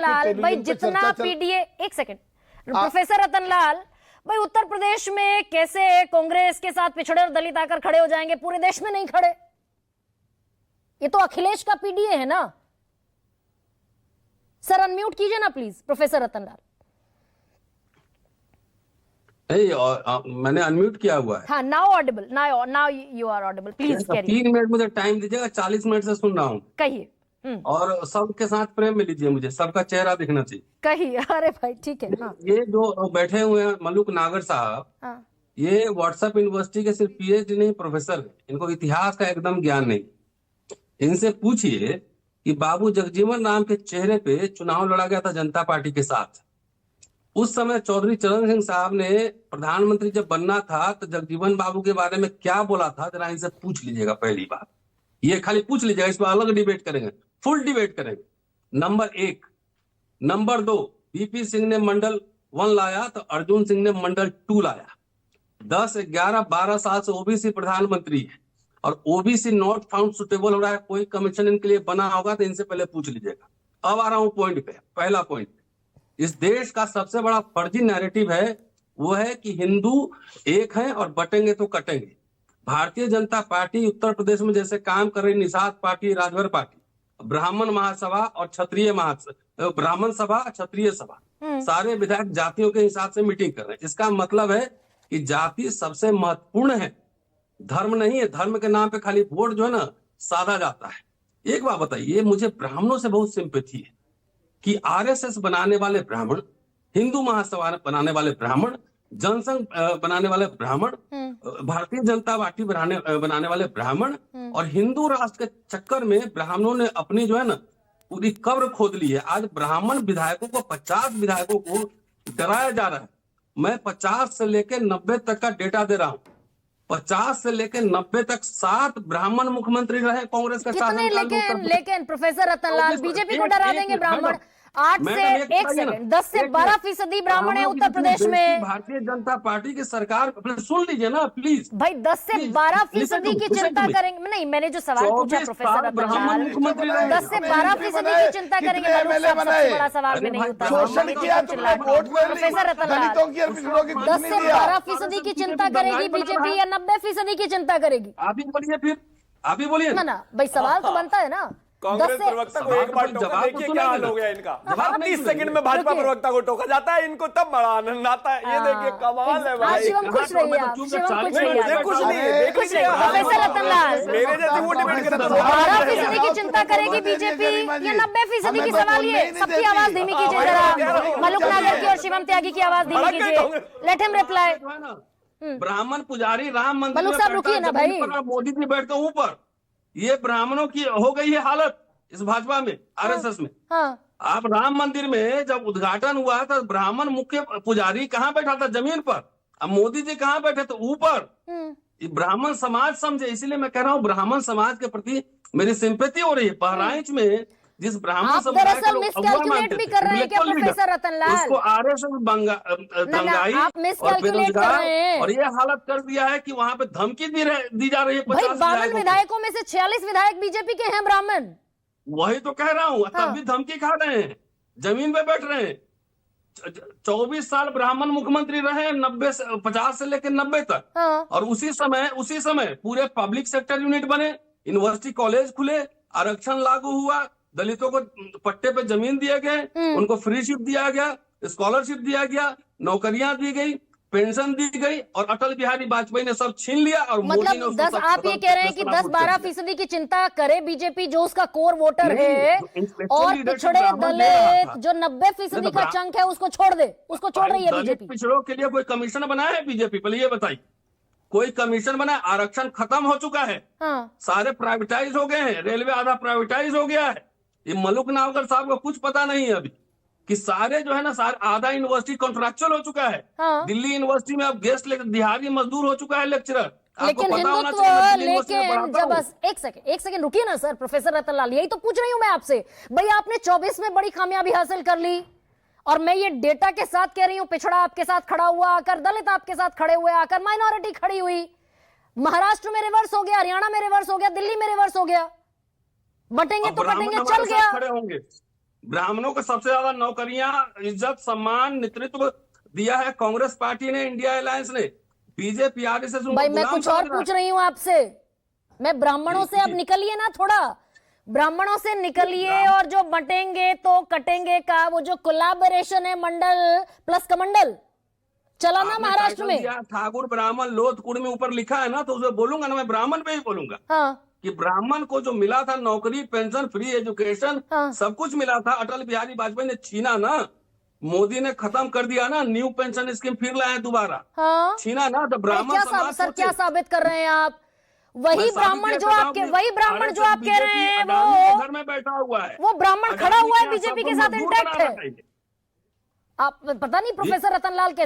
लाल भाई जितना पीडीए, एक सेकंड, प्रोफेसर रतन लाल भाई, उत्तर प्रदेश में कैसे कांग्रेस के साथ पिछड़े और दलित आकर खड़े हो जाएंगे, पूरे देश में नहीं खड़े? ये तो अखिलेश का पीडीए है ना। सर अनम्यूट कीजिए ना प्लीज, प्रोफेसर रतन लाल। मैंने अनम्यूट किया हुआ है। हाँ, now audible, now you are audible, please carry. 3 minute मुझे टाइम दीजिएगा, 40 मिनट से सुन रहा हूँ। कहिए। और सबके साथ प्रेम में लीजिए, मुझे सबका चेहरा दिखना चाहिए। कहिए। अरे भाई ठीक है। हाँ। ये जो बैठे हुए हैं मलुक नागर साहब, हाँ। ये व्हाट्सएप यूनिवर्सिटी के सिर्फ पीएचडी नहीं, प्रोफेसर है। इनको इतिहास का एकदम ज्ञान नहीं। इनसे पूछिए कि बाबू जगजीवन राम के चेहरे पे चुनाव लड़ा गया था जनता पार्टी के साथ। उस समय चौधरी चरण सिंह साहब ने प्रधानमंत्री जब बनना था तो जगजीवन बाबू के बारे में क्या बोला था, जरा इनसे पूछ लीजिएगा। पहली बात ये खाली पूछ लीजिएगा, इस पर अलग डिबेट करेंगे, फुल डिबेट करेंगे। नंबर 1। नंबर 2, बीपी सिंह ने मंडल 1 लाया तो अर्जुन सिंह ने मंडल 2 लाया। 10, 11, 12 साल से ओबीसी प्रधानमंत्री है और ओबीसी नॉट फाउंड सुटेबल हो रहा है। कोई कमीशन इनके लिए बना होगा तो इनसे पहले पूछ लीजिएगा। अब आ रहा हूं पॉइंट पे। पहला पॉइंट, इस देश का सबसे बड़ा फर्जी नैरेटिव है वो है कि हिंदू एक हैं और बटेंगे तो कटेंगे। भारतीय जनता पार्टी उत्तर प्रदेश में जैसे काम कर रही, निषाद पार्टी, राजभर पार्टी, ब्राह्मण महासभा और क्षत्रिय ब्राह्मण सभा, क्षत्रिय सभा, सारे विधायक जातियों के हिसाब से मीटिंग कर रहे हैं। इसका मतलब है कि जाति सबसे महत्वपूर्ण है, धर्म नहीं है। धर्म के नाम पे खाली वोट जो है ना साधा जाता है। एक बात बताइए, मुझे ब्राह्मणों से बहुत सिंपैथी है कि आरएसएस बनाने वाले ब्राह्मण, हिंदू महासभा बनाने वाले ब्राह्मण, जनसंघ बनाने वाले ब्राह्मण, भारतीय जनता पार्टी बनाने वाले ब्राह्मण और हिंदू राष्ट्र के चक्कर में ब्राह्मणों ने अपनी जो है ना पूरी कब्र खोद ली है। आज ब्राह्मण विधायकों को, 50 विधायकों को डराया जा रहा है। मैं 50 से लेकर 90 तक का डेटा दे रहा हूँ। 50 से लेकर 90 तक 7 ब्राह्मण मुख्यमंत्री रहे कांग्रेस का शासनकाल। लेकिन प्रोफेसर रतन लाल, बीजेपी को डरा देंगे ब्राह्मण। 8 से 1 सेकंड 10 से 12% ब्राह्मण है उत्तर प्रदेश में। भारतीय जनता पार्टी की सरकार, सुन लीजिए ना प्लीज भाई। 10 से 12% की चिंता करेंगे नहीं, मैंने जो सवाल पूछा प्रोफेसर रतन लाल, 10 से 12% की चिंता करेंगे। सबसे बड़ा सवाल में नहीं होता प्रोफेसर रतन लाल। 10 से 12% की चिंता करेगी बीजेपी या 90% की चिंता करेगी? अभी बोलिए, फिर अभी बोलिए ना भाई, सवाल तो बनता है ना। कांग्रेस प्रवक्ता को एक बार टोका, देखिए क्या हाल हो गया इनका। 30 सेकंड में भाजपा प्रवक्ता को टोका जाता है, इनको तब बड़ा आनंद आता है। ये देखिए कमाल है भाई। शिवम खुश रहिए आप, शिवम खुश रहिए। मुझे कुछ नहीं है, खुश रहिए प्रोफेसर रतन लाल। मेरे जैसे वो डिबेट करे तो 12% की चिंता करेगी बीजेपी या 90% की? सवाल ये, सबकी आवाज धीमी कीजिए जरा। मलुक नागर की और शिवम त्यागी की आवाज धीमी कीजिए। Let him reply. ब्राह्मण पुजारी राम मंदिर मलुक साहब रुकिए ना भाई। मोदी जी बैठते ऊपर, ये ब्राह्मणों की हो गई है हालत इस भाजपा में, आरएसएस में। आप राम मंदिर में जब उद्घाटन हुआ था, ब्राह्मण मुख्य पुजारी कहाँ बैठा था? जमीन पर। अब मोदी जी कहाँ बैठे थे? ऊपर। ब्राह्मण समाज समझे, इसीलिए मैं कह रहा हूँ ब्राह्मण समाज के प्रति मेरी सिंपैथी हो रही है। बहराइच में जिस ब्राह्मण समुदाय दरअसल मिसकैलकुलेट भी कर रहे हैं क्या प्रोफेसर रतन लाल? उसको आरएसएस दंगाई और ये हालत कर दिया है कि वहां पे धमकी दी जा रही है। 52 विधायकों में से 46 विधायक बीजेपी के हैं ब्राह्मण। वही तो कह रहा हूँ, तब भी धमकी खा रहे हैं, जमीन पे बैठ रहे हैं। 24 साल ब्राह्मण मुख्यमंत्री रहे, 50 से लेकर 90 तक। और उसी समय पूरे पब्लिक सेक्टर यूनिट बने, यूनिवर्सिटी कॉलेज खुले, आरक्षण लागू हुआ, दलितों को पट्टे पे जमीन दिए गए, उनको फ्रीशिप दिया गया, स्कॉलरशिप दिया गया, नौकरियां दी गई, पेंशन दी गई और अटल बिहारी वाजपेयी ने सब छीन लिया। और मतलब 10, आप ये कह रहे हैं कि 10-12% की चिंता करे बीजेपी जो उसका कोर वोटर है, और पिछड़े दलित जो 90% का चंक है उसको छोड़ दे, उसको छोड़ रही है बीजेपी। पिछड़ों के लिए कोई कमीशन बनाया है बीजेपी? पहले ये बताइए, कोई कमीशन बनाया? आरक्षण खत्म हो चुका है। सारे प्राइवेटाइज हो गए हैं, रेलवे आधा प्राइवेटाइज हो गया है। ये मलुक नागर साहब को कुछ पता नहीं है अभी कि सारे जो है ना, सारे आधा यूनिवर्सिटी कॉन्ट्रैक्चुअल हो चुका है। दिल्ली यूनिवर्सिटी में अब गेस्ट दिहाड़ी मजदूर हो चुका है लेक्चरर। लेकिन हिंदुत्व, लेकिन जब बस एक सेकंड रुकिए ना सर। प्रोफेसर रतन लाल, यही तो पूछ रही हूं मैं आपसे। भाई आपने 24 में बड़ी कामयाबी हासिल कर ली और मैं ये डेटा के साथ कह रही हूं, पिछड़ा आपके साथ खड़ा हुआ आकर, दलित आपके साथ खड़े हुए आकर, माइनॉरिटी खड़ी हुई, महाराष्ट्र में रिवर्स हो गया, हरियाणा में रिवर्स हो गया, दिल्ली में रिवर्स हो गया, बटेंगे तो बटेंगे चल गया। ब्राह्मणों को सबसे ज्यादा नौकरियां, इज्जत, सम्मान, नेतृत्व दिया है कांग्रेस पार्टी ने, इंडिया अलायंस ने। बीजेपी आरएसएस उनको भाई मैं गुलाम कुछ और समझ रहा है। पूछ रही हूं आपसे। मैं ब्राह्मणों से अब निकलिए ना, थोड़ा ब्राह्मणों से निकलिए, और जो बटेंगे तो कटेंगे का वो जो कोलैबोरेशन है मंडल प्लस कमंडल चला ना आपने महाराष्ट्र टाइटल में। दिया ठाकुर ब्राह्मण लोथ कुड़ में ऊपर लिखा है ना, तो उसे बोलूंगा ना, मैं ब्राह्मण पे ही बोलूंगा हाँ कि ब्राह्मण को जो मिला था नौकरी, पेंशन, फ्री एजुकेशन, हाँ। सब कुछ मिला था, अटल बिहारी वाजपेयी ने छीना ना। मोदी ने खत्म कर दिया ना, न्यू पेंशन स्कीम फिर लाए दोबारा, हाँ। छीना ना। तो अरे ब्राह्मण क्या समाज सर क्या सोचे। साबित कर रहे हैं आप? मैं वही साबित ब्राह्मण किया जो कर रहा आपके हूँ कि वही ब्राह्मण जो आप कह रहे हैं अडानी के वो घर में बैठा हुआ है, वो ब्राह्मण खड़ा अडानी हुआ है यहाँ बीजेपी सबको के साथ मजदूर इंटैक्ट बना है। रखा है। आप पता नहीं प्रोफेसर रतनलाल कैसे